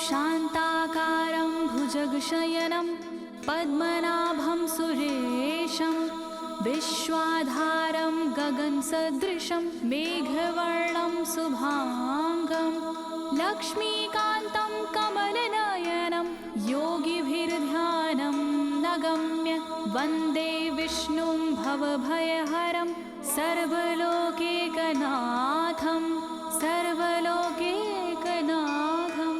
शान्ताकारं भुजगशयनं पद्मनाभं सुरेशं विश्वाधारं गगनसदृशं मेघवर्णं शुभांगं लक्ष्मीकान्तं कमलनयनं योगिभिर्ध्यानं नगम्य वन्दे विष्णुं भवभयहरं सर्वलोकैकनाथं सर्वलोकैकनाथम्।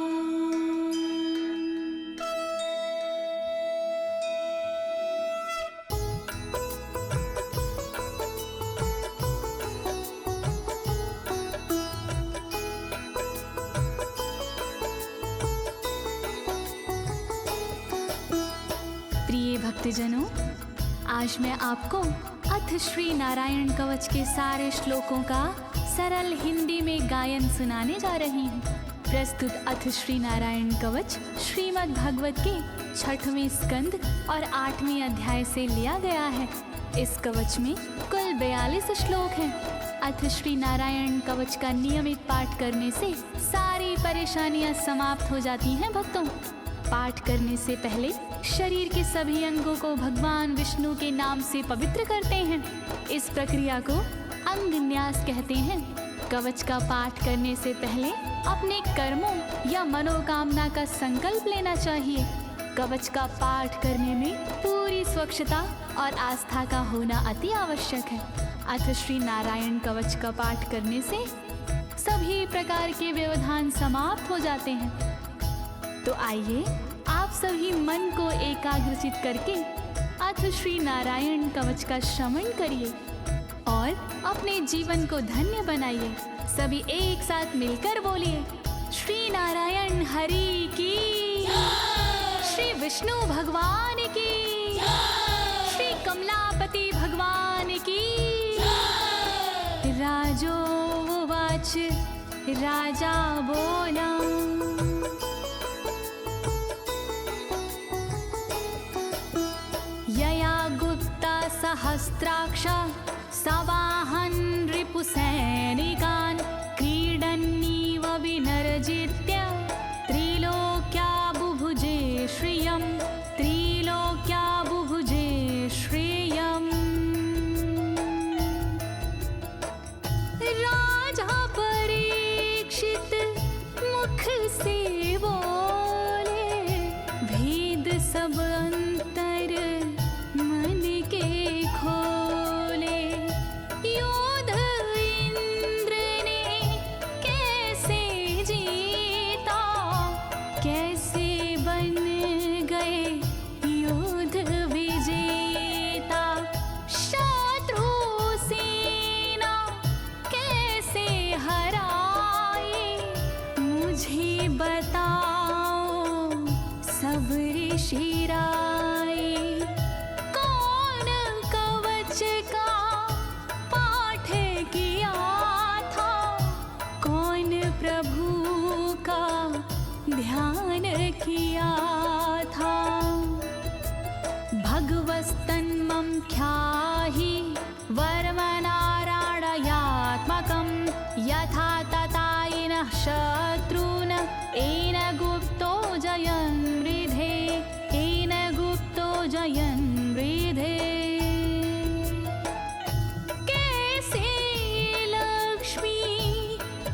प्रिय भक्तजनों, आज मैं आपको अथ श्री नारायण कवच के सारे श्लोकों का सरल हिंदी में गायन सुनाने जा रही हूँ। प्रस्तुत अथ श्री नारायण कवच श्रीमद् भागवत के 6वें स्कंद और 8वें अध्याय से लिया गया है। इस कवच में कुल 42 श्लोक हैं। अथ श्री नारायण कवच का नियमित पाठ करने से सारी परेशानियां समाप्त हो जाती हैं। भक्तों, पाठ करने से पहले शरीर के सभी अंगों को भगवान विष्णु के नाम से पवित्र करते हैं। इस प्रक्रिया को अंग न्यास कहते हैं। कवच का पाठ करने से पहले अपने कर्मों या मनोकामना का संकल्प लेना चाहिए। कवच का पाठ करने में पूरी स्वच्छता और आस्था का होना अति आवश्यक है। अथ श्री नारायण कवच का पाठ करने से सभी प्रकार के व्यवधान समाप्त हो जाते हैं। तो आइए आप सभी मन को एकाग्रचित करके अथ श्री नारायण कवच का श्रवण करिए और अपने जीवन को धन्य बनाइए। सभी एक साथ मिलकर बोलिए, श्री नारायण हरि की, श्री विष्णु भगवान की, श्री कमलापति भगवान की। राजोवाच, राजा बोला, यया गुप्ता सहस्राक्ष सवाहन रिपुसैनिकान् क्रीडन्नीव विनर्जित्य त्रिलोक्या बुभुजे श्रियं, त्रिलोक्या बुभुजे श्रियम्। राजा परीक्षित मुख से बोले, भेद सब अंतर मन के खोले। योद्ध इंद्र ने कैसे जीता, कैसे बन गए योद्ध विजेता। शत्रु सेना कैसे हराए, मुझे बताओ सब ऋषि राय। कौन कवच का पाठ किया था, कौन प्रभु का ध्यान किया था। भगवस्तन्मं ख्याहि वर्मनारायणात्मकं यथा तथा येन शत्रून् येन गुप्तो जयन् मृधे, येन गुप्तो जयन् मृधे। कैसे लक्ष्मी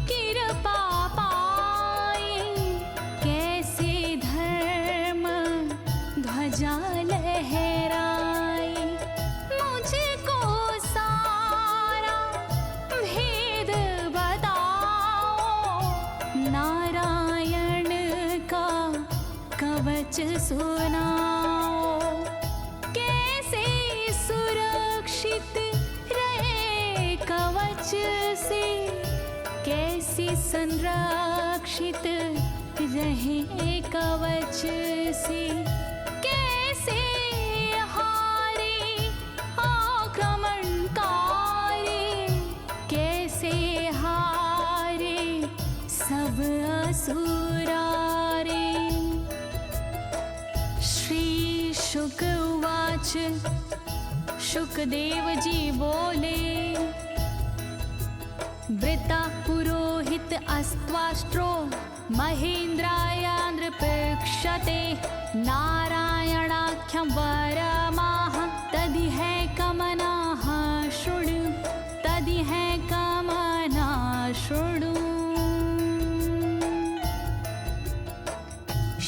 कृपा पाए, कैसे धर्म ध्वजा लहराए। मुझको सारा भेद बताओ, नारायण का कवच सुनाओ। कैसे सुरक्षित रहे कवच से, कैसे संरक्षित रहे कवच से। कैसे हारे आक्रमणकारी, कैसे हारे सब असुरारे। श्री शुक उवाच, शुकदेव जी बोले, वृता पुरोहित अस्त्वाष्ट्रो महेन्द्रायान्द्रपृक्षते नारायणाख्यं वरमाह तदिह कमनाः शृणु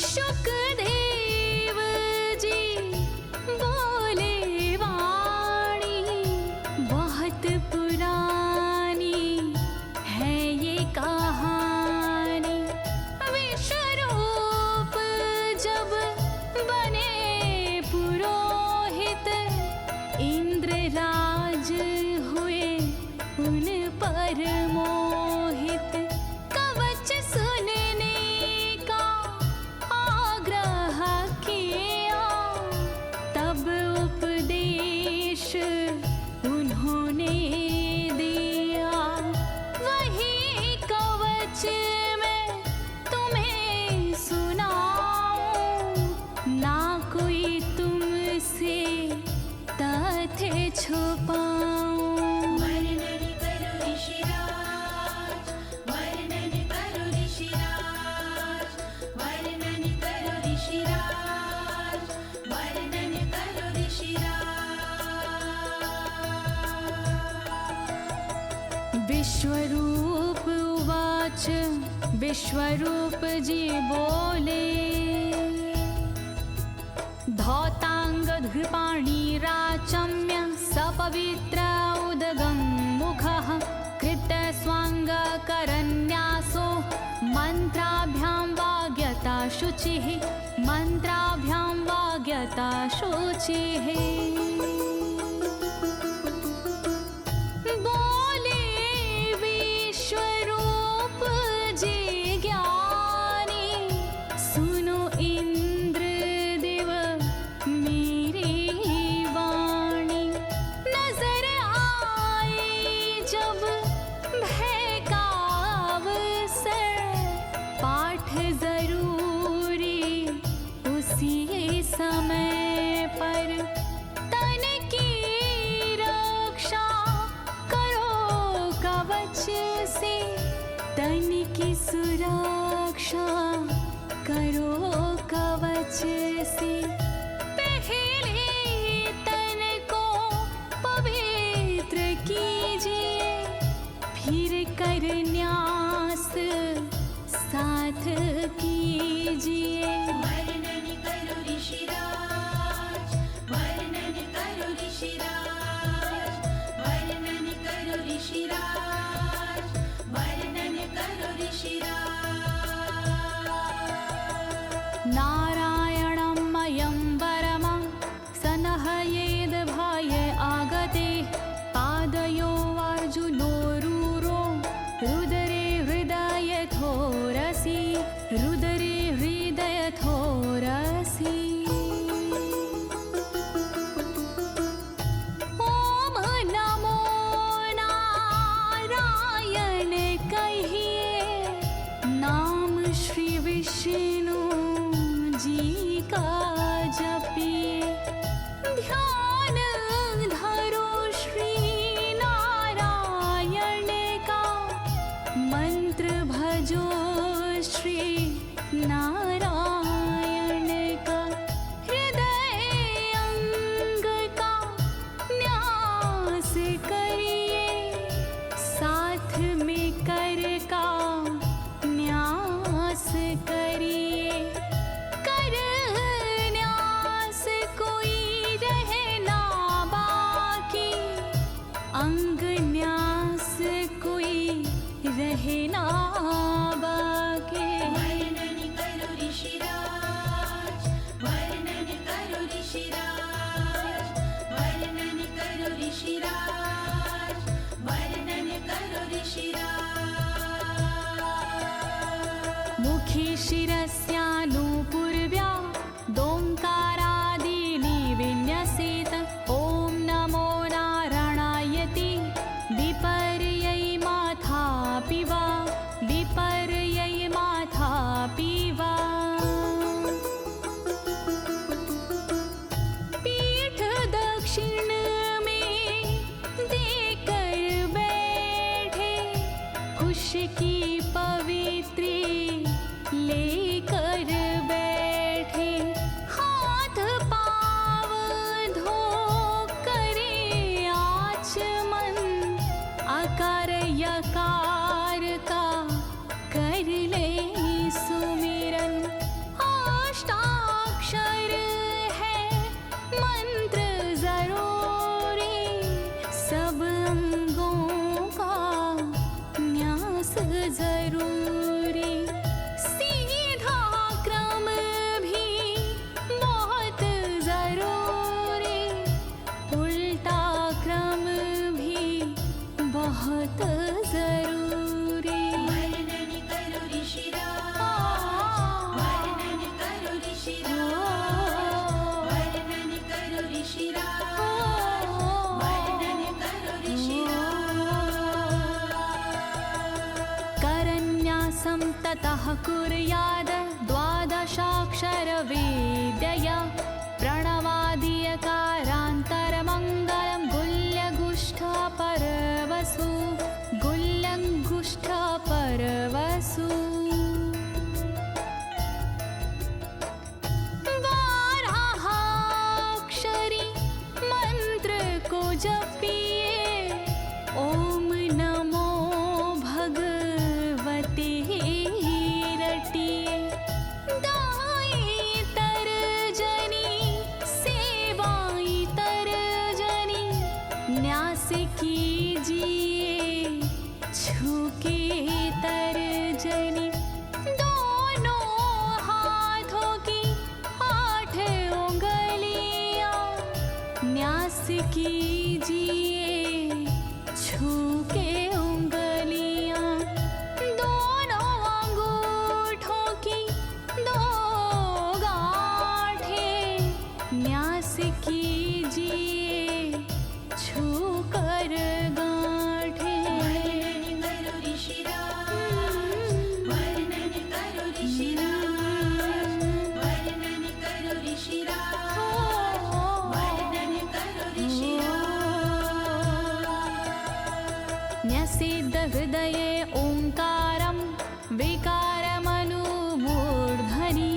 शुकदेव जी बोले वाणी बहुत पुरानी है ये कहानी। विश्वरूप जब बने पुरोहित इंद्रराज हुए उन पर मोहित। कवच सुनने का आग्रह किया तब उपदेश उन्होंने दिया। वही कवच मैं तुम्हें सुनाऊं ना कोई तुमसे तथ्य छुपाऊं। वर्णन करो ऋषिराज, वर्णन करो ऋषिराज, वर्णन करो ऋषिराज, वर्णन करो ऋषिराज। विश्वरूप उवाच विश्वरूप जी बोले धौताङ्गधृपाणिराचम्य सपवित्र उदगं मुखः कृतस्वाङ्गकरन्यासो मन्त्राभ्यां वाग्यता शुचिः मन्त्राभ्यां वाग्यता शुचिः। बोले विश्वरूप जी ज्ञानी सुनो इंद्रदेव मेरी वाणी। नजर आई जब भय का अवसर पाठ जरूरी उसी समय पर। तन की रक्षा करो कवच से तन की सुरक्षा करो कवच से। पहले तन को पवित्र कीजिए फिर कर न्यास साथ कीजिए। वर्णन करो ऋषिराज, वर्णन करो ऋषिराज, वर्णन करो ऋषिराज, वर्णन करो ऋषिराज। नारायणं मयं वरमं सनहयेद भये आगते पादयो अर्जुनोरूरो रुदरे हृदयथोरसि रुदरे हृदयथोरसि। ओम नमो नारायण कहिए नाम श्री विष्णु जी का जपिए। ध्यान धरो श्री नारायण का मंत्र भजो श्री नारायण का। हृदय अंग का न्यास करिए साथ में कर का न्यास करिए। कर न्यास कोई रहना बाकी अंग न्यास कोई रहना बाकी। वर्णन करो ऋषिराज, वर्णन करो ऋषिराज, वर्णन करो ऋषिराज, वर्णन करो ऋषिराज। मुखी शिरस्यानुपूर्व्या दोङ्कारादीनि विन्यसेत। ॐ नमो नारायणेति विपर्यै माथापि वा विपर्यै माथापि वा। पीठ दक्षिण में देकर बैठे खुश की पवित्री बहुत जरूरी। वर्णन करो ऋषिराज, वर्णन करो ऋषिराज, वर्णन करो ऋषिराज, वर्णन करो ऋषिराज। करन्यासं ततः कुर्याद द्वादशाक्षरविद्यया प्रणवादियकारान्तरमङ्गलं गुल्यगुष्ठपरवसु, गुल्यगुष्ठपरवसु। बारहाक्षरी मंत्र को जपिए, ओम नमो भगवते रटिए। दाई तरजनी सेवाई तरजनी, न्यास कीजिए छूके तरजनी। दोनों हाथों की 8 उंगलियां, न्यास कीजिए छूके उंगलियां। दोनों अंगूठों की 2 गांठें, न्यास कीजिए छूकर गांठें। वर्णन करो ऋषिराज, वर्णन करो ऋषिराज, वर्णन करो ऋषिराज, वर्णन करो ऋषिराज। न्यसेद हृदये ओंकारं विकारमनुमूर्धनि,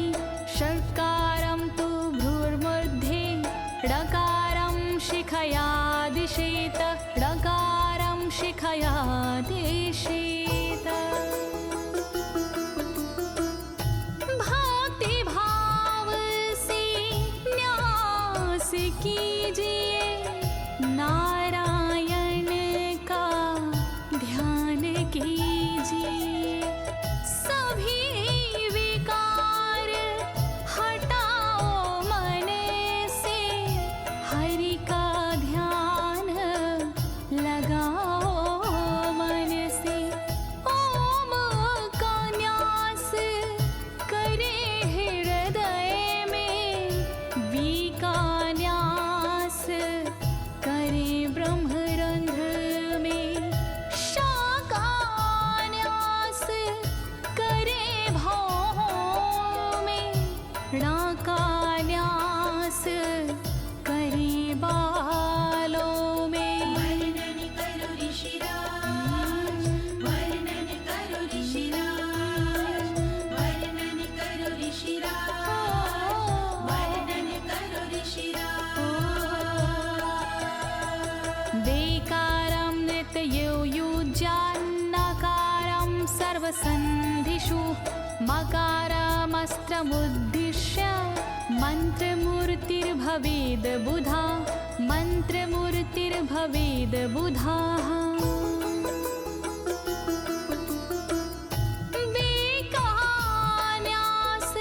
षट्कारं तु भ्रूर्मध्ये, ड़कारं शिखया दिशेत, ड़कारं शिखया दिशेत। भक्ति भाव से न्यास कीजिए, नारायण का ध्यान कीजिए। सभी विकार हटाओ मन से, हरि का ध्यान लगाओ मन से। ओम का न्यास करे हृदय में, वी का न्यास करे ब्रह्मरंध्र में, शा का न्यास करे भौहों में, णा का न्यास करे बालों में। वर्णन करो ऋषिराज, वर्णन करो ऋषिराज, वर्णन करो ऋषिराज, वर्णन करो ऋषिराज। वेकारं नित्ययुज्यान्नकारं सर्वसन्धिषु, मकारमस्त्रमुद्दिश्य मन्त्रमूर्तिर्भवेद् बुधा, मन्त्रमूर्तिर्भवेद् बुधाः। न्यास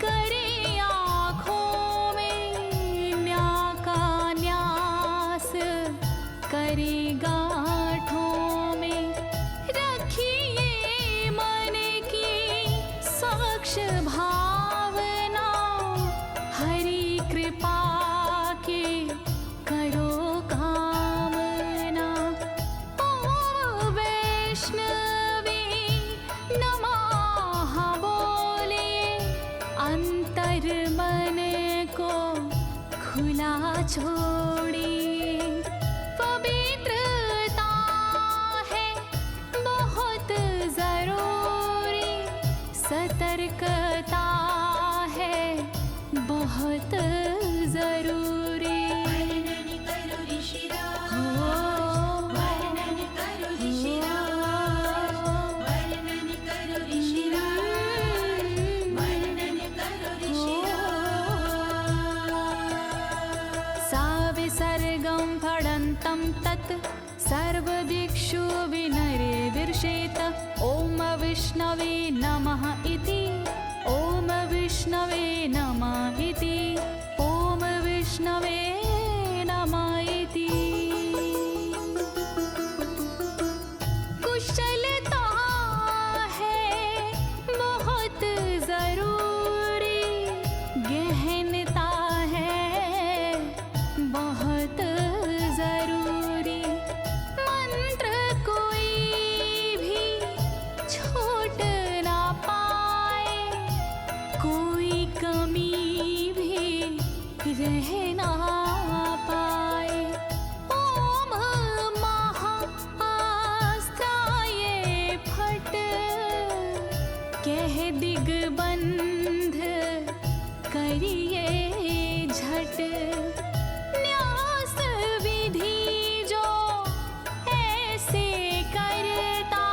करे आँखों में, न्या का न्यास करे गांठों में। रखिए मन की साक्ष भावना, हरि कृपा के करो कामना। ओम वैष्णवे नमः बोले, अंतर मन को खुला छोड़िए। पवित्रता है बहुत जरूरी, सतर्कता है बहुत जरूरी। वर्णन करो ऋषिराज, वर्णन करो ऋषिराज, वर्णन करो ऋषिराज, वर्णन करो ऋषिराज। सा विसर्गं फडन्तं तत् सर्वदिक्षु विनिर्दिशेत। ओम विष्णवे नमः इति, ओम विष्णवे नमः इति, ओम विष्णवे नमः इति। कह ना पाए। ओम महाअस्त्राय फट, कह दिग्बंध करिए झट। न्यास विधि जो ऐसे करता,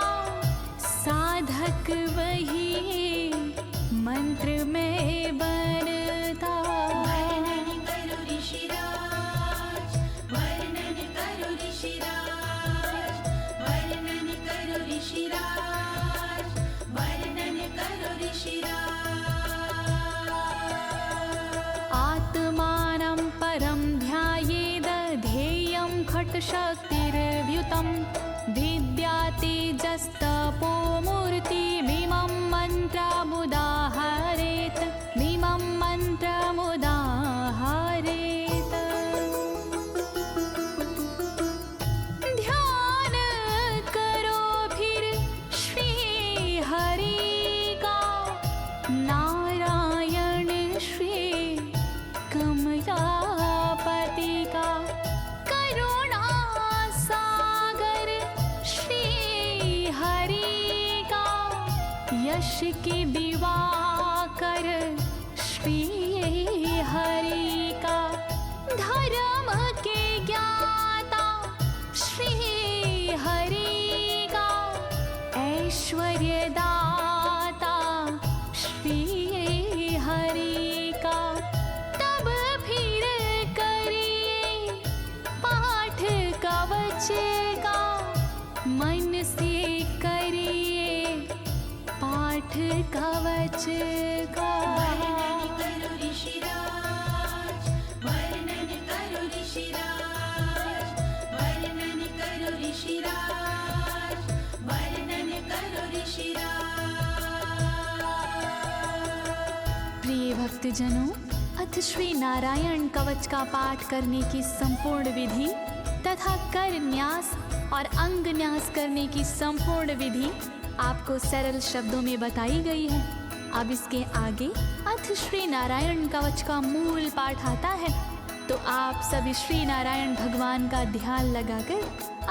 साधक वही मंत्र में बनता। वर्णन करो ऋषिराज, वर्णन करो ऋषिराज, वर्णन करो ऋषिराज, वर्णन करो ऋषिराज। आत्मानं परं ध्यायेद ध्येयं खट्शक्तिर्व्युतं। विद्या तेजस्तपो मूर्तिमिमं मन्त्रमुदाहरेत्, मिमं मन्त्रमुदाहरेत्। ध्यान करो फिर श्री हरि का, नारायण श्री कमलापति का। करुणा सागर श्री हरि का, यश के दिवाकर श्री हरि का। धर्म के ज्ञाता श्री हरि का, ऐश्वर्य दाता श्री हरि का। तब फिर करिए पाठ कवच का, मन से करिए पाठ कवच का। वर्णन करो ऋषिराज, वर्णन करो ऋषिराज, वर्णन करो ऋषिराज, वर्णन करो ऋषिराज। प्रिय भक्तजनों, अथ श्री नारायण कवच का पाठ करने की संपूर्ण विधि तथा कर न्यास और अंग न्यास करने की संपूर्ण विधि आपको सरल शब्दों में बताई गई है। अब इसके आगे अथ श्री नारायण कवच का मूल पाठ आता है, तो आप सभी श्री नारायण भगवान का ध्यान लगाकर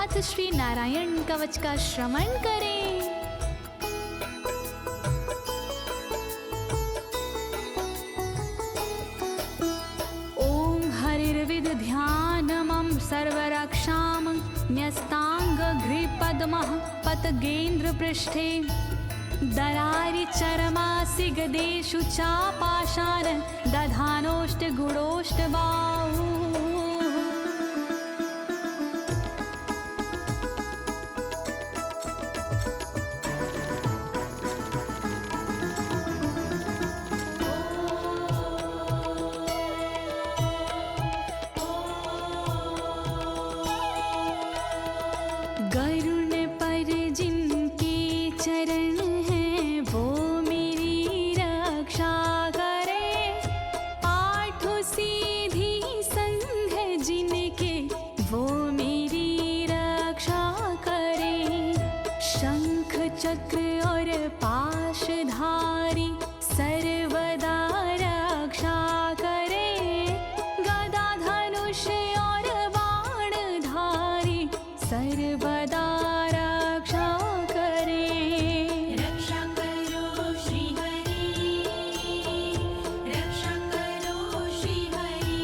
अथ श्री नारायण कवच का श्रवण करें। ओम हरिर्विद ध्यानमं सर्वरक्षां न्यस्ताङ्घ्रिपद्मः पतगेन्द्र पृष्ठे। दरारि चरमासि गदेषु चापाशान दधानोष्टगुणोष्टबाहु। गरुण पर जिनके चरण हैं, वो मेरी रक्षा करे। आठों सीधी संग जिनके, वो मेरी रक्षा करे। शंख चक्र और पाशधारी सर्वदा रक्षा करे। गदा धनुष और बाणधारी सर्वदा रक्षा करे। रक्षा करो श्री हरि, रक्षा करो श्री हरि,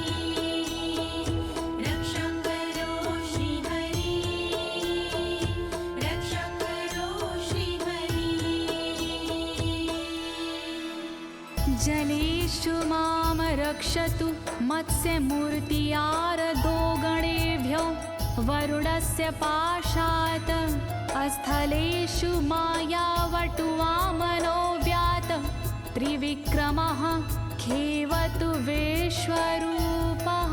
रक्षा करो श्री हरि, रक्षा करो श्री हरि। जलेषु माम रक्षतु मत्स्यमूर्तियारदो गणेभ्यो। वरुणस्य पाशात् स्थलेषु मायावटुवामनो व्यात्। त्रिविक्रमः खेवतु विश्वरूपः।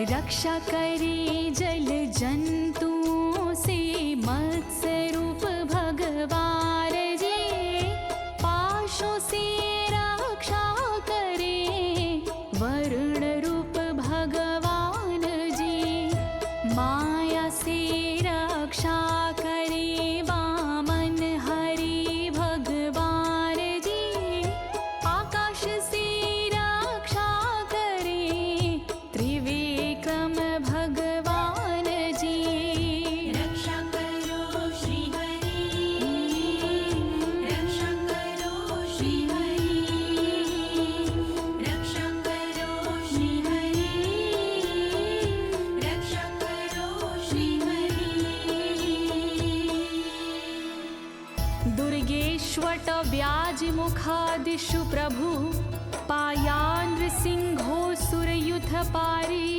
रक्षा करे जल जंतुओं से मत्स्य रूप भगवान जी। पाशों से राजमुखादिषु प्रभु पायानृसिंहोऽसुरयुथपारी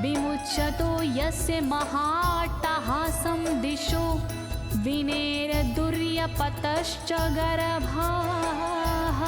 विमुच्यतो यस्य महाट्टहासं दिशो विनेरदुर्यपतश्च गर्भाः।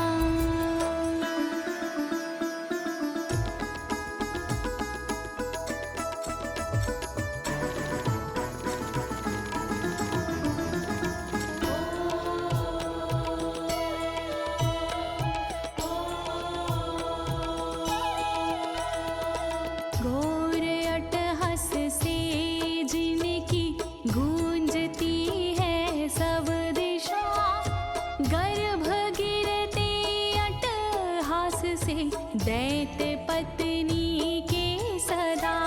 दैत्य पत्नी के सदा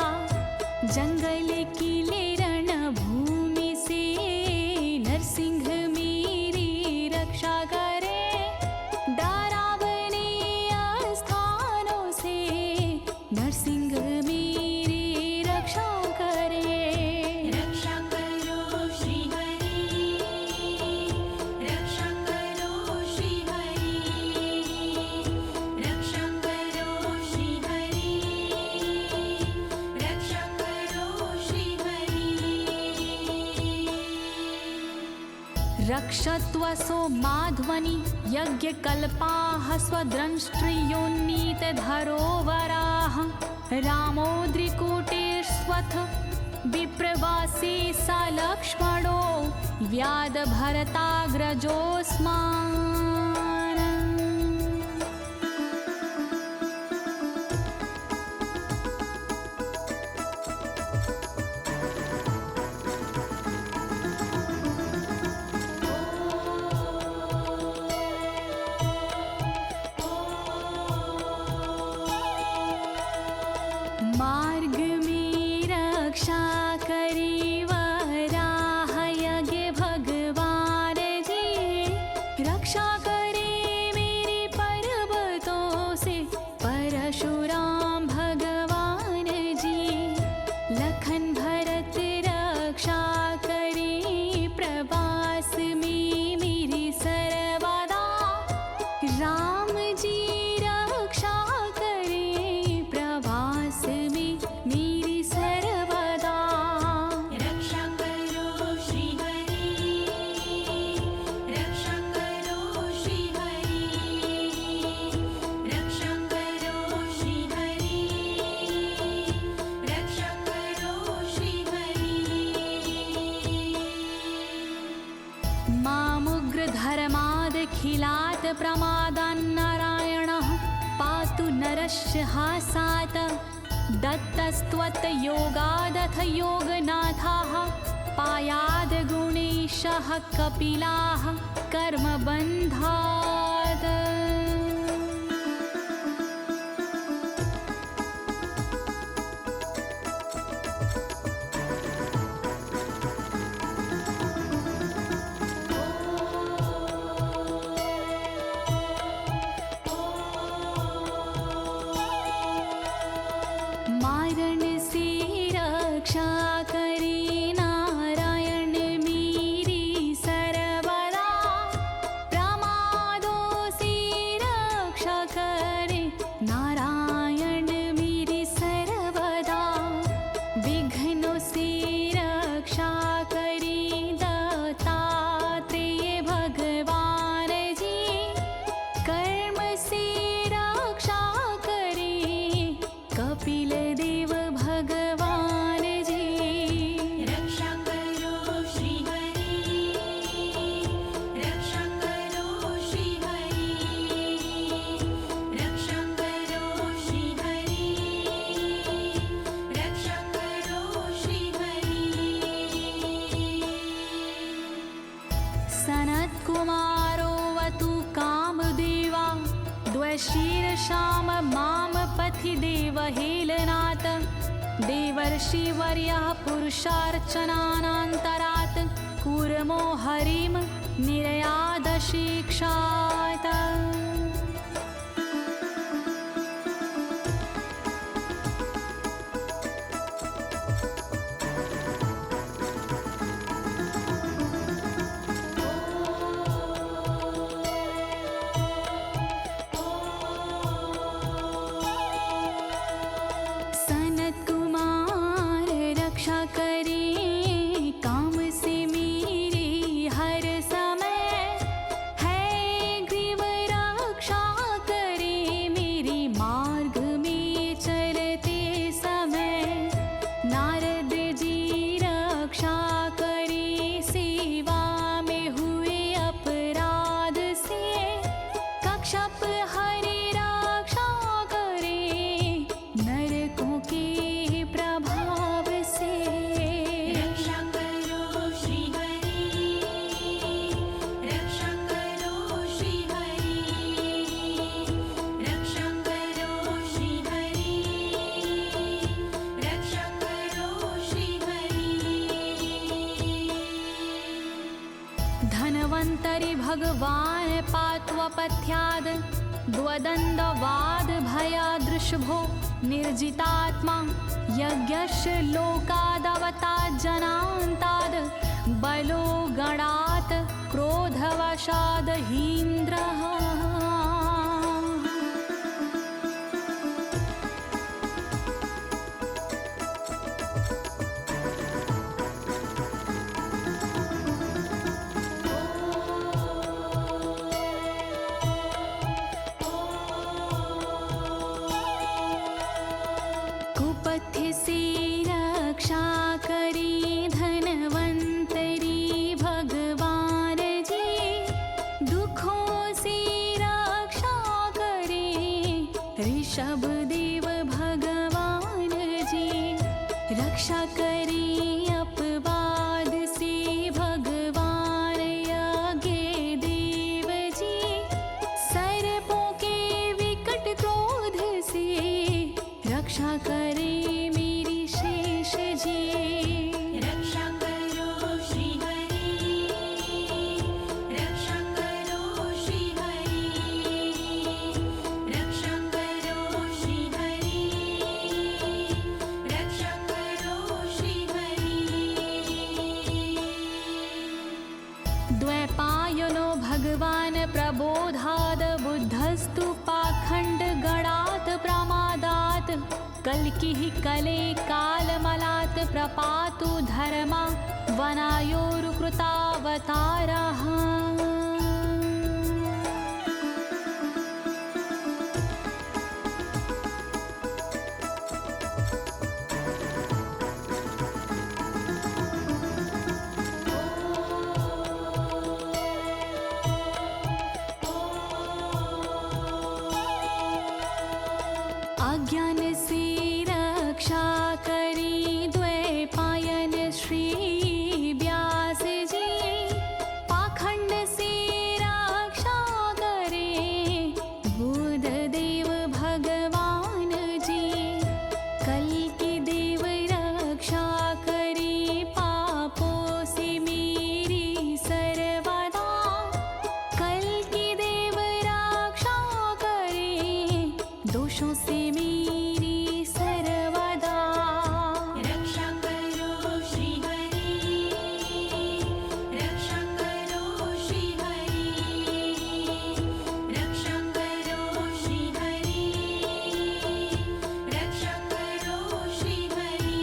जंगल किले रणभूमि से नरसिंह मेरी रक्षा करे। डरावने स्थानों से नरसिंह मेरी रक्षा करे। रक्षा करो श्री हरि, रक्षा करो श्री हरि, रक्षा करो श्री हरि, रक्षा करो श्री हरि। रक्षत्वसो माध्वनि यज्ञकल्पाः स्वद्रंष्ट्रियोन्नीतधरोवराः रामोद्रिकूटेष्वथ विप्रवासी स लक्ष्मणो व्याधभरताग्रजोऽस्मान्। मार्ग में रक्षा करी वराह यज्ञ भगवान जी, रक्षा करे मेरे पर्वतों से परशुराम भगवान जी। लखन भरत रक्षा करे प्रवास में मेरी सर्वदा, राम जी रक्षा करे प्रवास में मेरी सर्वदा। रक्षा करो श्री हरि, रक्षा करो श्री हरि, रक्षा करो श्री हरि, रक्षा करो श्री हरि। मामुग्रधर्मादखिलात् प्रमादान्नारायणः पातु नरस्य हासात्। दत्तस्त्वत्योगादथ योगनाथाः पायाद् गुणेशः कपिलाः कर्मबन्धात्। मारण से रक्षा करे नारायण मेरी सर्वदा, प्रमादों से रक्षा करे नारायण मेरी सर्वदा। विघ्नों से रक्षा करे दत्तात्रेय भगवान जी, कर्म से रक्षा करे कपिल देव भगवान जी। रक्षा करो श्री हरि, रक्षा करो श्री हरि, रक्षा करो श्री हरि, रक्षा करो श्री हरि। सनत्कुमारोऽवतु कामदेवा द्वशीर्षाम माम पथि देवहेलनात्। देवर्षिवर्यः पुरुषार्चनानन्तरात् कूर्मो हरिं निर्यादशिक्षात्। भगवान् पात्वपथ्याद् द्वदण्डवाद भयादृशभो निर्जितात्मा यज्ञस्य लोकादवतात् जनान्ताद् बलो गणात् क्रोधवशाद् हीन्द्रः। कुपथ्य से रक्षा करी धनवंतरी भगवान जी, दुखों से रक्षा करे ऋषभ देव भगवान जी। रक्षा करे अपवाद से भगवान यज्ञ देव जी, सर्पों के विकट क्रोध से रक्षा करे मेरी शेष जी। रक्षा करो श्री हरि, रक्षा करो श्री हरि, रक्षा करो श्री हरि, रक्षा करो श्री हरि। द्वैपायनो भगवान् प्रबोधाद् बुद्धस्तु पाखण्ड गणात् प्रमादात् कल्किः कले कालमलात् प्रपातु धर्मा वनायोरुकृतावतारः। अज्ञान से रक्षा करी द्वैपायन श्री व्यास जी, पाखंड से रक्षा करे बुध देव भगवान जी। कल्कि देव रक्षा करी पापों से मेरी सर्वदा, कल्कि देव रक्षा करे दोषों से मेरी सर्वदा। रक्षा करो श्री हरि, रक्षा करो श्री हरि, रक्षा करो श्री हरि, रक्षा करो श्री हरि।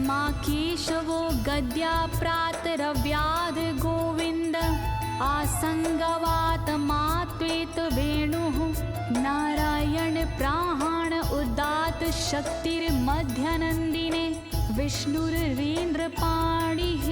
माँ केशवो गद्या प्रातरव्याद गोविंद, आसंगवात मात्वेत वेणुः नारायण प्राण उदात शक्तिर्मध्यनन्दिने विष्णुरेन्द्रपाणिः।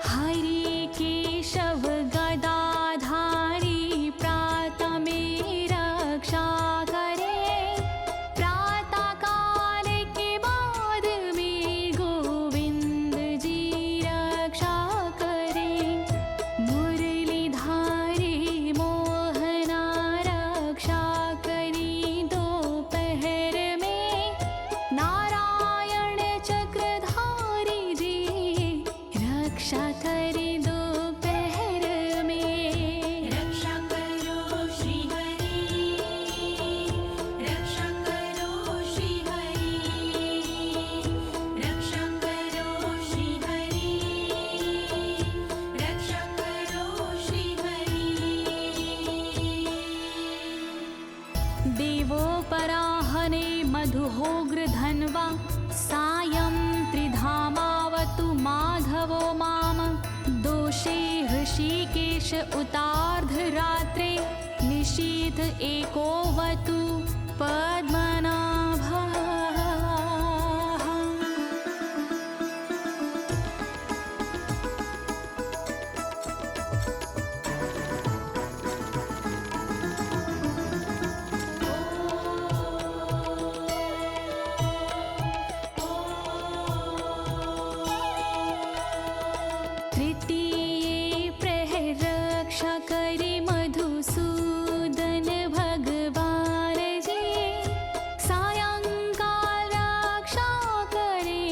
हरि केशव गदाधारी प्रातः में रक्षा करे, प्रातः काल के बाद में गोविंद जी रक्षा करे। मुरलीधारी मोहना रक्षा करी दोपहर में, नारायण चक्रधारी जी रक्षा करे दोपहर में। रक्षा करो श्री हरि, रक्षा करो श्री हरि, रक्षा करो श्री हरि, रक्षा करो श्री हरि। देवोपराहने मधुहोग्र धन्वा, सायं त्रिधामावतु माधवो माम। दोषे ऋषिकेश उतार्धरात्रे, निशीथ एकोवतु पद्मनाभः। तृतीये प्रहर रक्षा करे मधुसूदन भगवान जी। सायंकाल रक्षा करे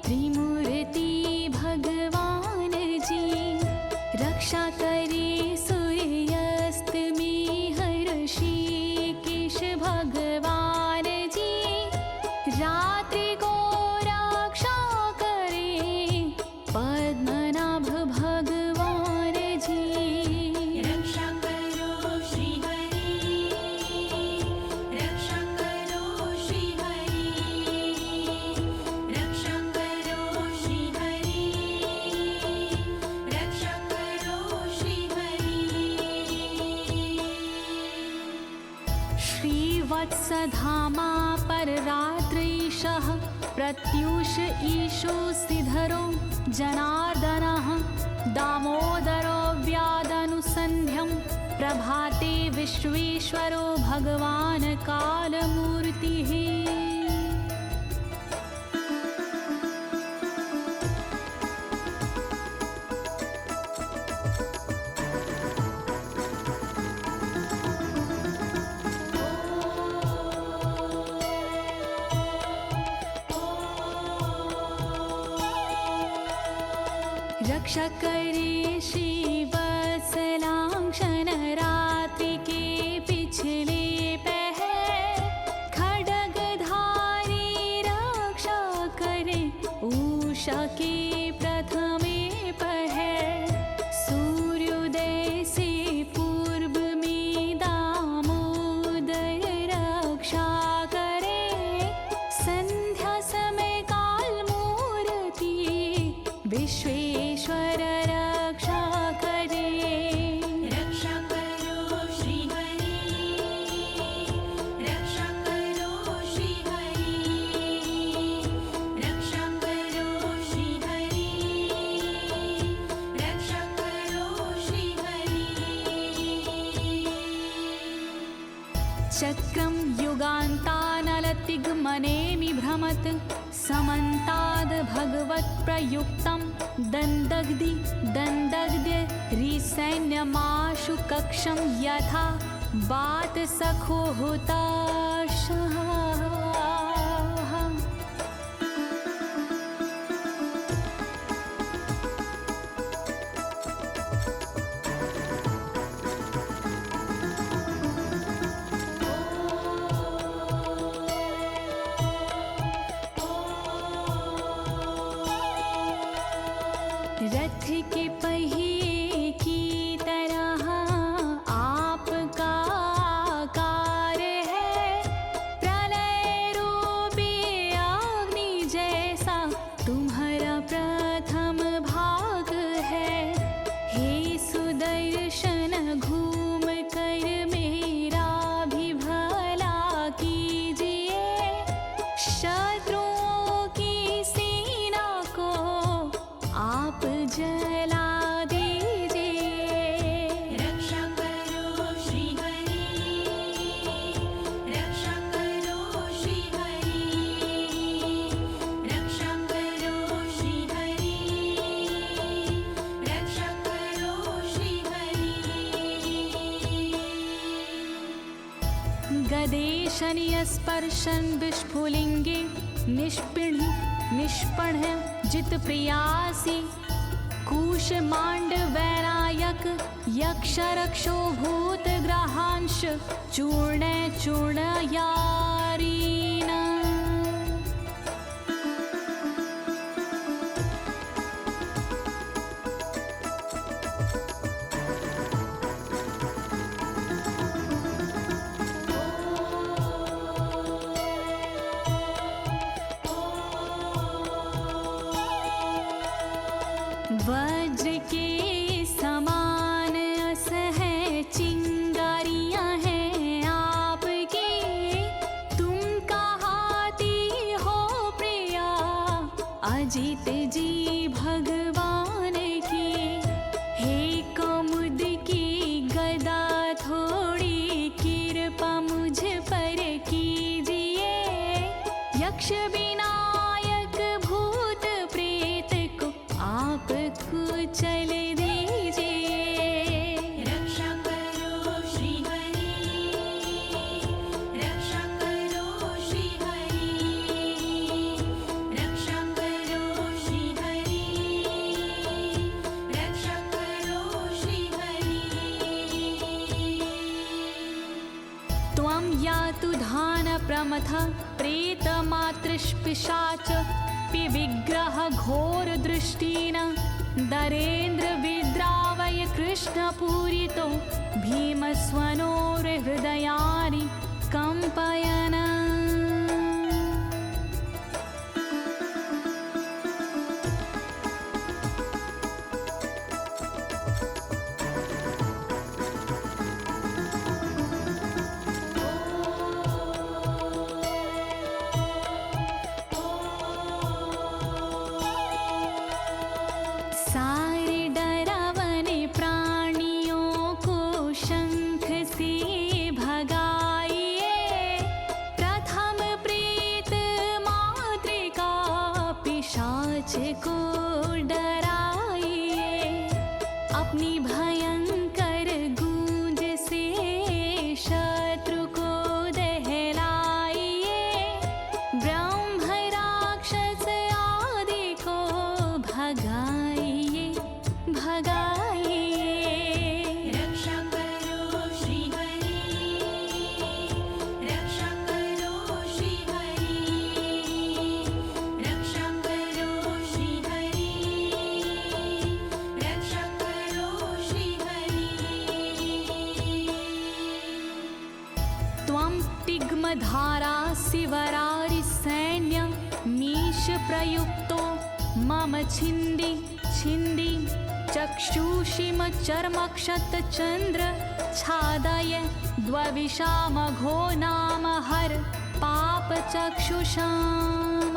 त्रिमूर्ति भगवान जी। रक्षा करे सूर्यास्त में ऋषिकेश भगवान जी। रात्रि को रक्षा करे पद्मनाभ भगवान जी। रक्षा करो श्री हरि, रक्षा करो श्री हरि, रक्षा करो श्री हरि, रक्षा करो श्री हरि। श्रीवत्सधामा पररात्रीशः प्रत्यूष ईशो सिधरो जनार्दनः। दामोदरो व्यादनुसन्ध्यं प्रभाते विश्वेश्वरो भगवान् कालमूर्तिः। रक्षा करे श्री वत्सलांक्षण रात्रि के पिछले पहर। खड्गधारी रक्षा करे उषा के प्रथमे पहर। सूर्योदय से पूर्व में दामोदर रक्षा करे। संध्या समय काल मूर्ति विश्वेश्वर रक्षा करे। रक्षा करो श्री हरि, रक्षा करो श्री हरि, रक्षा करो श्री हरि, रक्षा करो श्री हरि। चक्रं युगान्तानलतिग्मनेमि भ्रमत् समन्ताद् भगवत्प्रयुक्तं दन्दग्धि दन्दग्ध्य रिसैन्यमाशु कक्षं यथा वातसखो हुताशः। रथ के पहिए की तरह आपका आकार है। प्रलय रूपी अग्नि जैसा तुम्हारा प्रथम भाग है। हे सुदर्शन घूम कर मेरा भी भला कीजिए। शत्रुओं की सेना को आप जला दीजिए। रक्षा करो श्री हरि, रक्षा करो श्री हरि, रक्षा करो श्री हरि, रक्षा करो श्री हरि। गदेशनीय स्पर्शन विस्फुलिंगे निष्पिणी निष्पण जित प्रियासी। कूशमांड वैरायक यक्ष रक्षो भूत ग्रहांश चूर्ण चूर्णयारीन। वज्र के समान अस है चिंगारियां हैं आपकी। तुम कहाती हो प्रिया अजित जी भगवान की। हे कमुद की गदा थोड़ी कृपा मुझ पर कीजिए। यक्ष विनायक भूत प्रेत को आप कुछ परमथ प्रेतमातृष्पिशाच विग्रह घोर दृष्टिन दरेन्द्र विद्रावय कृष्णपूरितो भीमस्वनोर्हृदयानि कंपयन्। सारे डरावने प्राणियों को शंख से भगाइए, प्रथम प्रेत मातृका पिशाच को डराइए, अपनी भयंकर गूंज से शत्रु को दहलाइए, ब्रह्म राक्षस आदि को भगाइए भगाइए। रक्षा करो श्री हरि, रक्षा करो श्री हरि, रक्षा करो श्री हरि, रक्षा करो श्री हरि। त्वं तिग्मधारा शिवरारि सैन्य मीश प्रयुक्तो मम छिन्दी छिन्दी चक्षुषीम चर्मक्षत चंद्र छादय द्वविषामघो नाम हर पाप चक्षुषाम।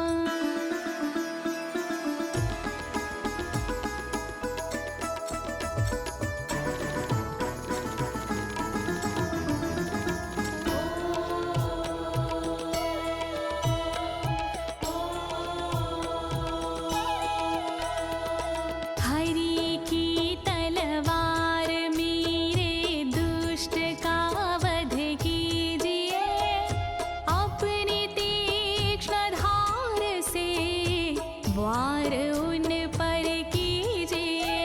हरि की तलवार मेरे दुष्ट का वध कीजिए, अपनी तीक्ष्ण धार से वार उन पर कीजिए।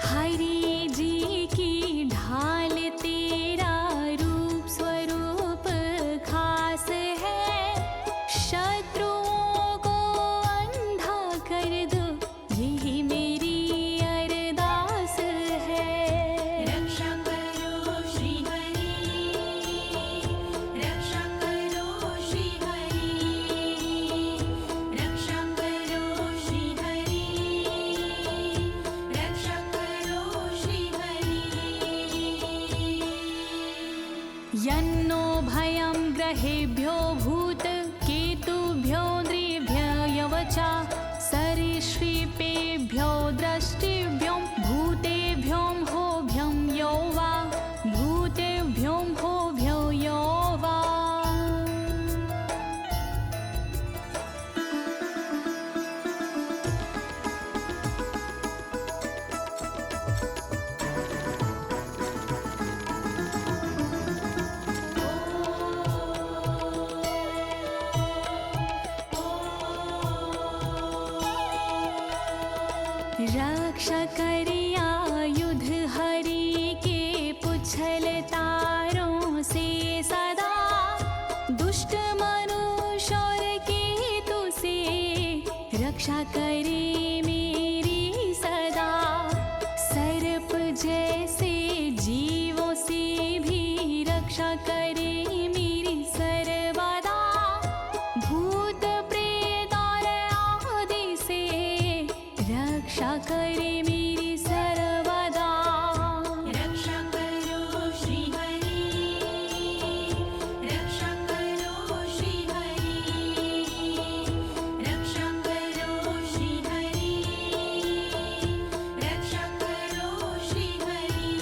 हरि जी की ढाल तेरा रूप स्वरूप खास है, शत्रुओं को अंधा कर दो यही मेरी अरदास है। रक्षा करो श्री हरि, रक्षा करो श्री हरि, रक्षा करो श्री हरि, रक्षा करो श्री हरि। यन्नो भयं ग्रहेभ्यो भूत केतुभ्यो नृभ्ययवचा सरीसृपेभ्यो दृष्टिभ्यो भूतेभ्यो होभ्यं यो वा भूतेभ्यो होभ्यो यो वा। रक्षा करिया युद्ध हरि के पुछल तारों से सदा, दुष्ट मनुष्य और केतु से रक्षा करे मेरी सदा। सर्प जैसे जीवों से भी रक्षा करे मेरी सर्वदा, भूत प्रेत और आदि से रक्षा करे मेरी सर्वदा। रक्षा करो श्री हरि, रक्षा करो श्री हरि, रक्षा करो श्री हरि, रक्षा करो श्री हरि।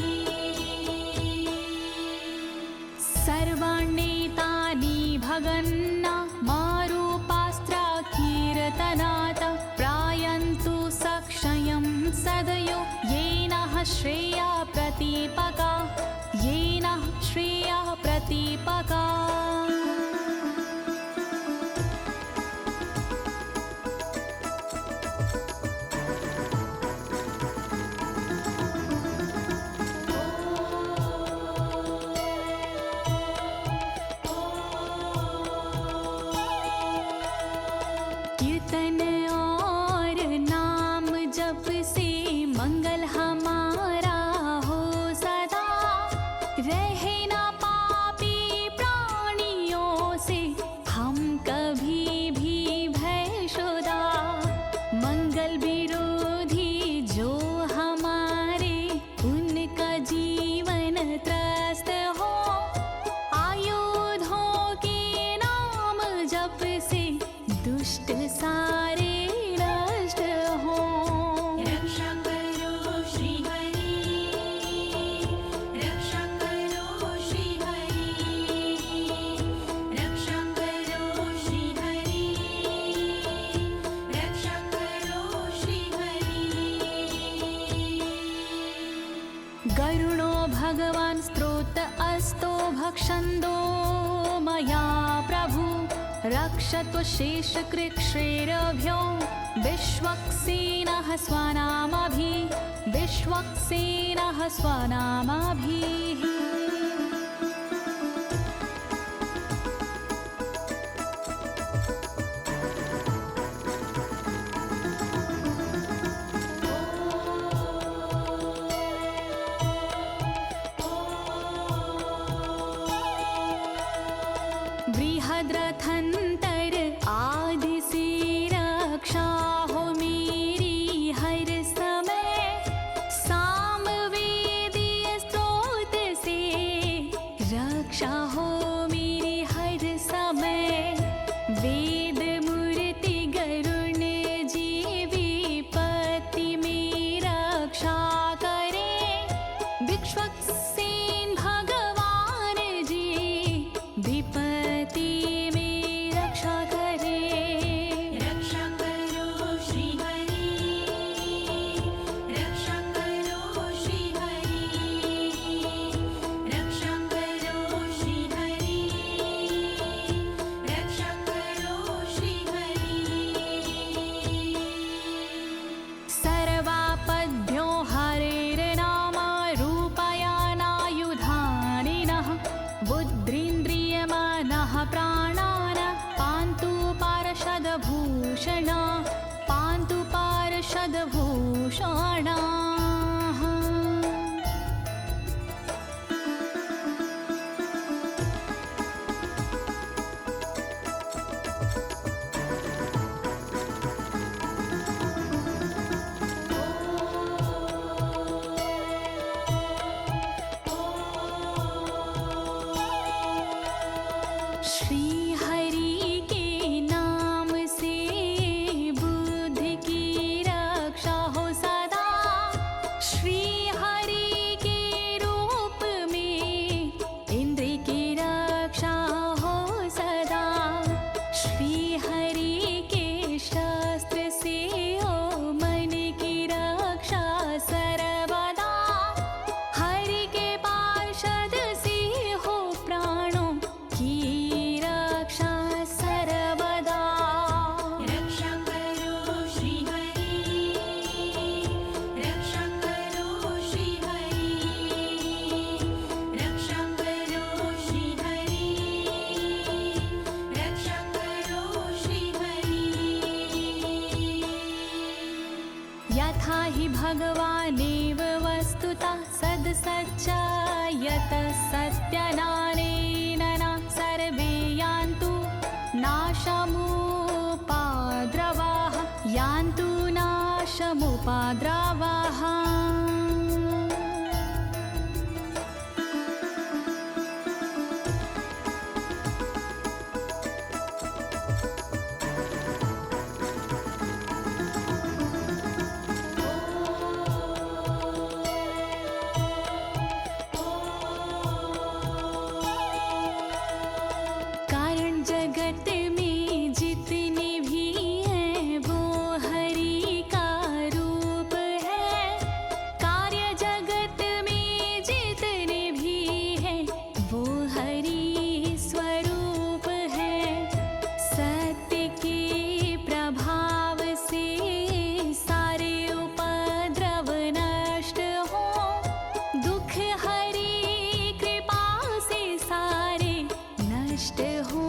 सर्वाण्येतानि भगन्ना मारूपास्त्रा कीर्तनात् प्रायन्तु सक्षयं सदयो येन श्रेया प्रतीपका, येन श्रेया प्रतीपका। भगवान् स्त्रोत अस्तो भक्षन्दो मया प्रभु रक्षत्व शेषकृच्छ्रेरभ्यो विश्वक्सेनः स्वनामाभिः बृहद्रथन्तर आदि से रक्षा हो मेरी हर समय सामवेदीय स्त्रोत से रक्षा हो मेरी हर समय वेद मूर्ति गरुण जी विपत्ति में रक्षा करे विश्वक्सेन भगवान जी विपत्ति पान्तु पार्षदभूषणा यथा हि भगवानेव वस्तुतः सद्सच्चायतः सत्यनानेन न सर्वे यान्तु नाशमुपाद्रवाः यान्तु नाशमुपाद्रवाः जगत में जितने भी हैं वो हरि का रूप है। कार्य जगत में जितने भी हैं वो हरि स्वरूप है। सत्य के प्रभाव से सारे उपद्रव नष्ट हो, दुख हरि कृपा से सारे नष्ट हो।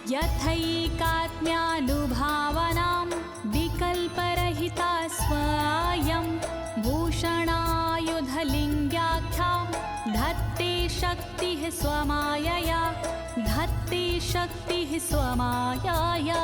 यथैकात्म्यानुभावनां विकल्परहिता स्वयं भूषणायुधलिङ्ग्याख्या धत्ते शक्तिः स्वमायया, धत्ते शक्तिः स्वमायया।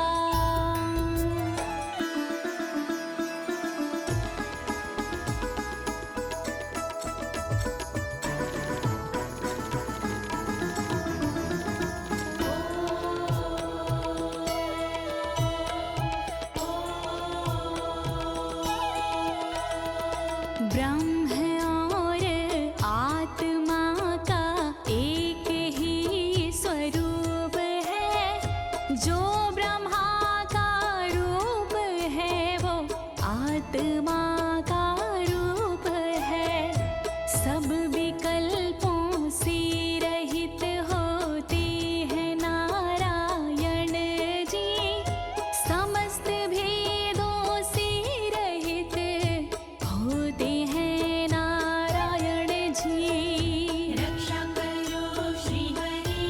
ब्रह्म और आत्मा का एक ही स्वरूप है। जो ब्रह्मा का रूप है वो आत्मा का रूप है। सब विकल्पों से रहित होते हैं नारायण जी। समस्त भेदों से रहित होते हैं नारायण जी। रक्षा करो श्री हरि,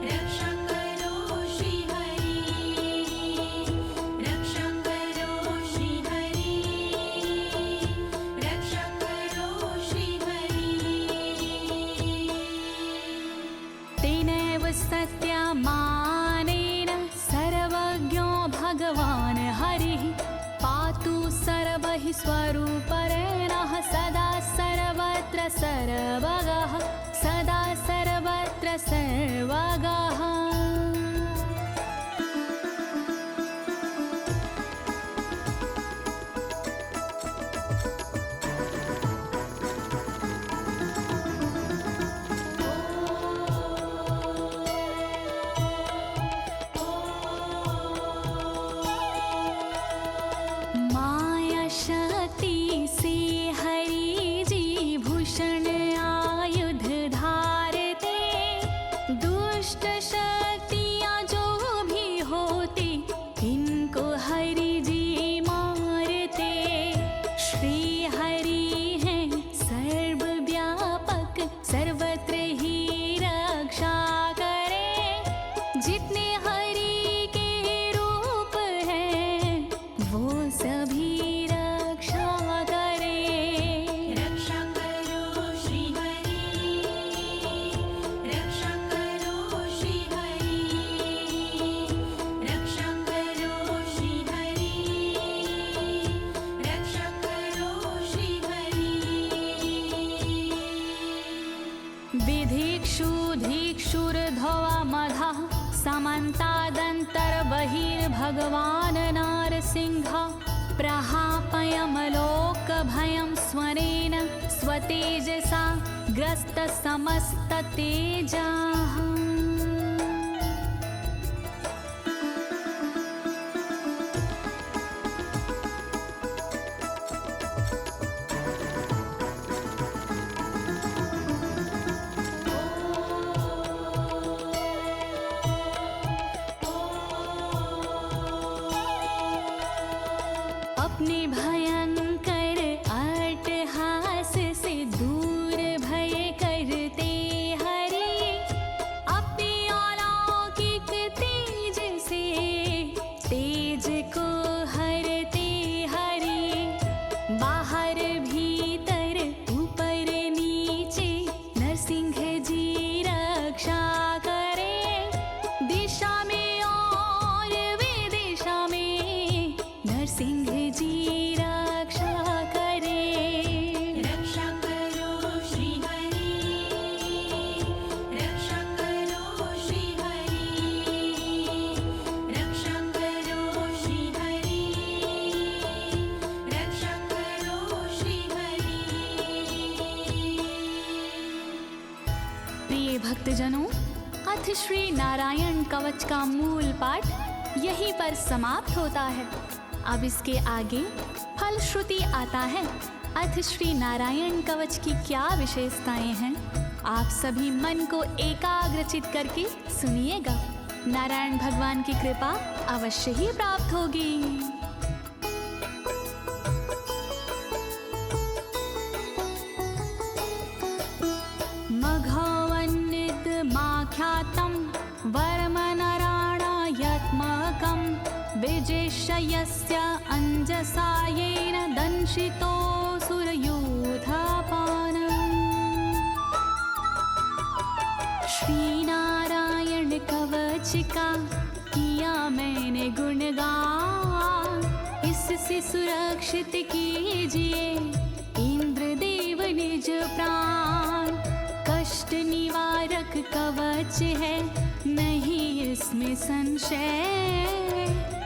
रक्षा करो श्री हरि, रक्षा करो श्री हरि, रक्षा करो श्री हरि। तेनैव सत्यमानेन सर्वज्ञो भगवान् हरिः पातु सर्वैः स्वरूपरेणः सदा सर्वत्र सर्वगः, सदा सर्वत्र सर्वगः। माया शक्ति से हरि जी भूषण आयुध धारते। दुष्ट शक्तियाँ जो भी होती इनको हरि जी मारते। श्री हरि हैं सर्वव्यापक, सर्वत्र ही रक्षा करें। जितने हरि के रूप हैं वो सभी रक्षा करें। रक्षा करो श्री हरि, रक्षा करो श्री हरि, रक्षा करो श्री हरि, रक्षा करो श्री हरि। विधिक्षु धिक्षुर्धवा मधः समन्तादन्तर बहिर्भगवान् नारसिंहः। प्रहापयमलोकभयं स्वरेण स्वतेजसा ग्रस्तसमस्ततेजाः। अपने भयंकर अट्टहास से दूर भय करते हरि। अपने अलौकिक तेज से तेज को हरते हरि। बाहर भीतर ऊपर नीचे नरसिंह जी रक्षा करें। दिशा में और विदिशा में नरसिंह जी रक्षा करें। रक्षा करो श्री हरि, रक्षा करो श्री हरि, रक्षा करो श्री हरि, रक्षा करो श्री हरि। प्रिय भक्तजनों, अथ श्री नारायण कवच का मूल पाठ यहीं पर समाप्त होता है। अब इसके आगे फलश्रुति आता है। अथ श्री नारायण कवच की क्या विशेषताएं हैं, आप सभी मन को एकाग्रचित करके सुनिएगा। नारायण भगवान की कृपा अवश्य ही प्राप्त होगी। मघवन्निदमाख्यातं वर्मनराणायत्मकं विजेशयस्य अञ्जसायेन दंशितोऽसुरयूथपानम्। श्री नारायण कवच का किया मैंने गुणगान। इससे सुरक्षित कीजिए इंद्रदेव निज प्राण। कष्ट निवारक कवच है, नहीं इसमें संशय।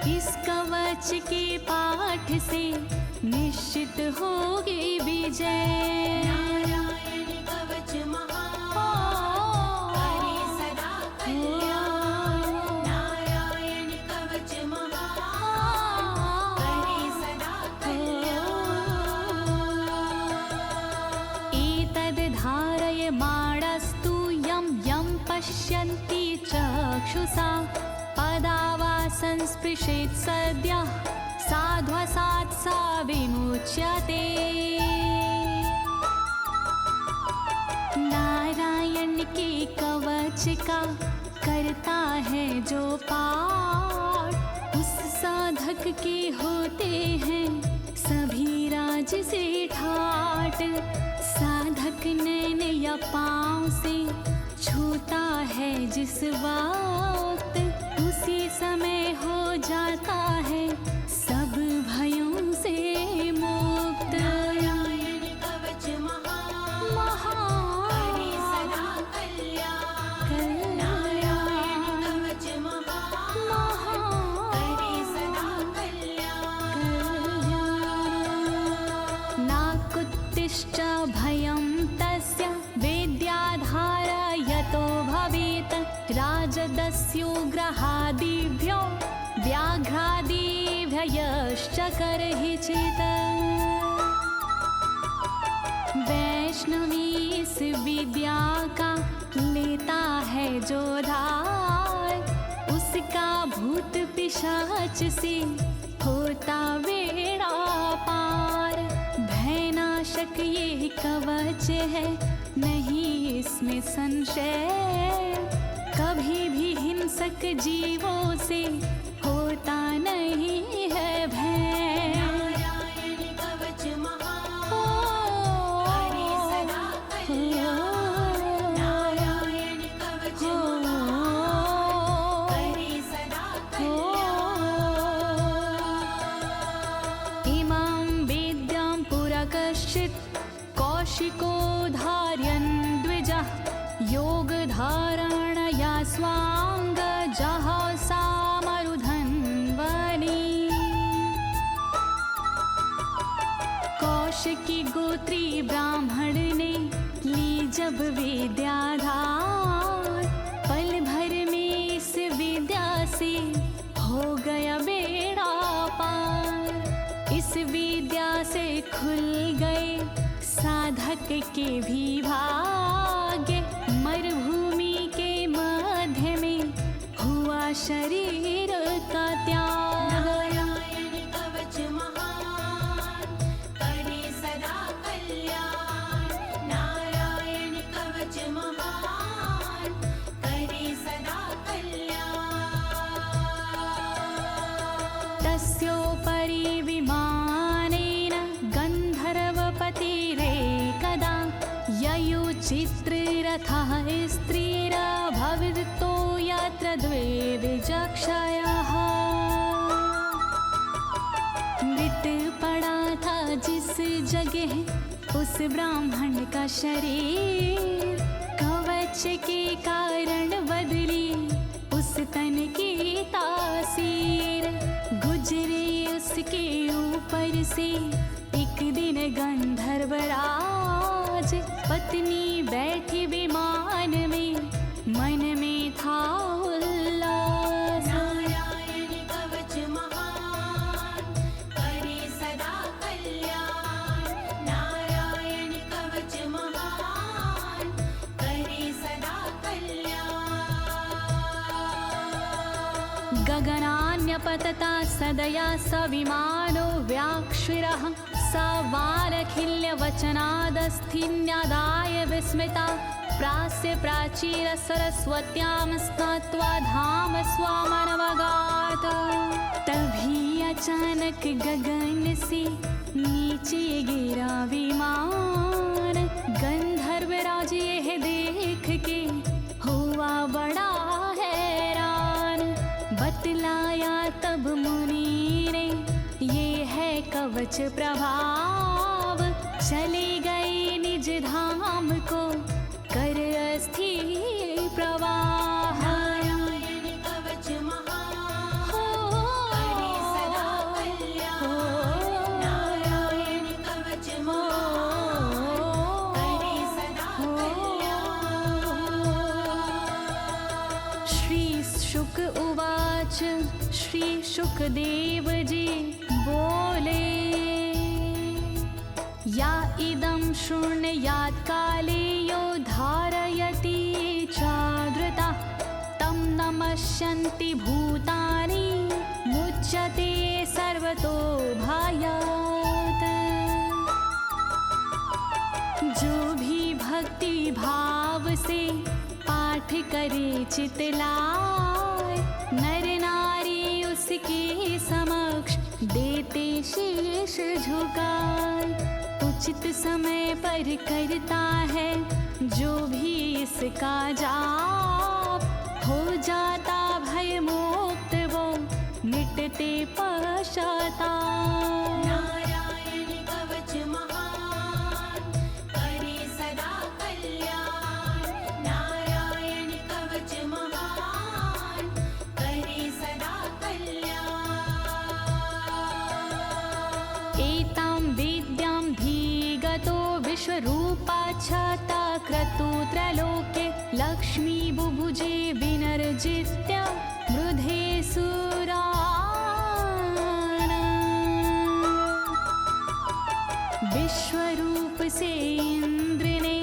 इस कवच के पाठ से निश्चित होगी विजय। नारायण कवच महान करे सदा कल्याण। नारायण कवच महान करे सदा कल्याण। एतद् धारयमाणस्तु यं यं पश्यन्ति चक्षुषा पदावा संस्पृशेत् सद्यः साध्वसात् सा विमुच्यते। नारायण के कवच का करता है जो पाठ, उस साधक के होते हैं सभी राज से ठाट। साधक नैन या पाँव से छूता है जिस वक्त, उसी समय हो जाता है सब भयों से मुक्त। नारायण कवच महान करे सदा कल्याण। नारायण कवच महान करे सदा कल्याण। नाकुत्तिश्च भयं तस्य वेद्याधारयतो भवेत्। राजदस्युग्रहादिभ्यो व्याघ्रादिभ्यश्च करहिचित्। वैष्णवी इस विद्या का लेता है जो धार, उसका भूत पिशाच से होता बेड़ा पार। भयनाशक ये कवच है नहीं इसमें संशय, कभी भी हिंसक जीवों से होता नहीं है भय। नारायण कवच महान करे सदा कल्याण। नारायण कवच महान करे सदा कल्याण। इमां विद्यां पुरा कश्चित् कौशिको धारयन् द्विजः, योगधारणया स्वाङ्गजः सामरुधन्वनी। कौशिकी गोत्री ब्राह्मण ने ली जब विद्याधार, पल भर में इस विद्या से हो गया बेड़ा पार। इस विद्या से खुल गए साधक के भी भाग्य, मरुभूमि के मध्य में हुआ शरीर का त्याग। नारायण कवच महान करे सदा कल्याण। नारायण कवच महान करे सदा कल्याण। तस्योपरि विमानेन गन्धर्वपतिरेकदा, ययुचित्ररथः स्त्रीरभवितो यत्र द्वे विचक्षयः। मृत पड़ा था जिस जगह उस ब्राह्मण का शरीर, कवच के कारण बदली उस तन की तासीर। गुजरे उसके ऊपर से एक दिन गंधर्वराज, पत्नी बैठी विमान में मन में था उल्लास। नारायण कवच महान करे सदा कल्याण। नारायण कवच महान करे सदा कल्याण। गगनान्यपतता सदया स विमानो व्याक्षिरः, स वालखिल्यवचनादस्थिन्यादाय विस्मिता, प्रास्य प्राचीर सरस्वत्यां स्नात्वा धाम स्वामनवगात। तभी अचानक गगन से नीचे गिरा विमान, गंधर्वराज यह देख के हुआ बड़ा हैरान। बतलाया तब मुनि ने ये है कवच प्रभाव, चले गए निज धाम को कर अस्थिर प्रवाह। नारायण कवच महान करे शुक उवाच श्री शुकदेव जी बोले या इदं शृणुयात् काले यो धारयति चादृता तं नमस्यन्ति भूतानि मुच्यते सर्वतो भयात्। जो भी भक्ति भाव से पाठ करे चित लाए, नर नारी उसके समक्ष देते शीश झुकाए। उचित समय पर करता है जो भी इसका जाप, हो जाता भय मुक्त वो मिटते पश्चाताप। नारायण कवच महान करे सदा कल्याण। नारायण कवच महान करे सदा कल्याण। एतां विद्यां धीगतो विश्वरूपाच्छता क्रतु त्रलोके लक्ष्मी बुभुजे विनर्जित्य मृधे सुरान्। विश्वरूप से इंद्र ने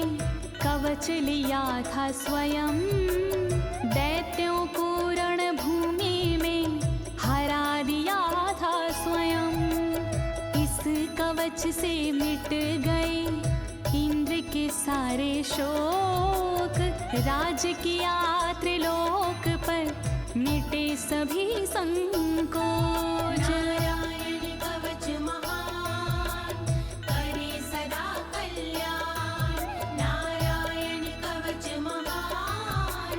कवच लिया था स्वयं, दैत्यों को रणभूमि में हरा दिया था स्वयं। इस कवच से मिट गए इंद्र के सारे शोक, राज किया त्रिलोक पर मिटे सभी संकोच। नारायण कवच महान करे सदा कल्याण। नारायण कवच महान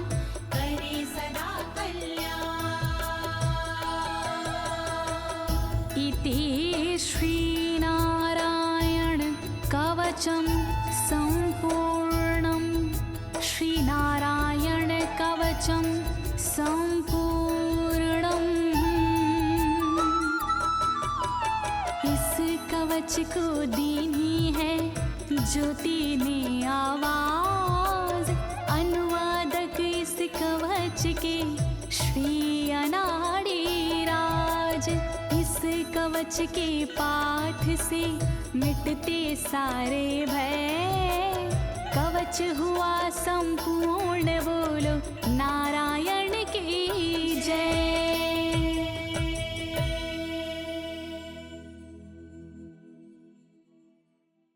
करे सदा कल्याण। इति श्री नारायण कवचं संपूर्णं। श्री नारायण कवचं संपूर्णम्। इस कवच को दीनी है ज्योति ने आवाज, अनुवादक इस कवच के श्री अनाड़ी राज। इस कवच के पाठ से मिटते सारे भय, कवच हुआ संपूर्ण बोलो नारायण